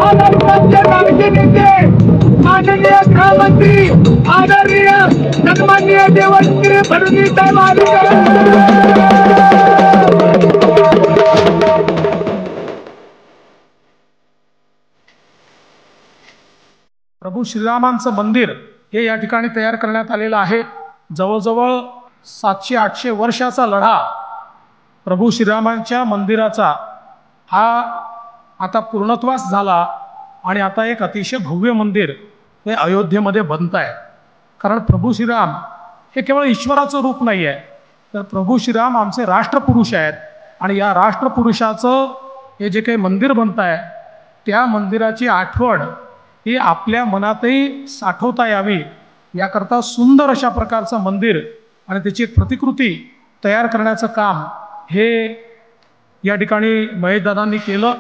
महाराष्ट्राचे लाडके नेते माननीय गृहमंत्री आदरणीय सन्माननीय देवेंद्र फडणवीस साहेब प्रभू श्रीरामांचं मंदिर हे या ठिकाणी तयार करण्यात आलेलं आहे। जवळजवळ 700-800 वर्षाचा लढा प्रभू श्रीरामांच्या मंदिराचा हा आता पूर्णत्वास झाला आणि आता एक अतिशय भव्य मंदिर हे अयोध्येमध्ये बनत आहे। कारण प्रभू श्रीराम हे केवळ ईश्वराचं रूप नाही आहे, तर प्रभू श्रीराम आमचे राष्ट्रपुरुष आहेत आणि या राष्ट्रपुरुषाचं हे जे काही मंदिर बनत आहे त्या मंदिराची आठवण ही आपल्या मनातही साठवता यावी याकरता सुंदर अशा प्रकारचं मंदिर आणि त्याची एक प्रतिकृती तयार करण्याचं काम हे या ठिकाणी महेशदादांनी केलं।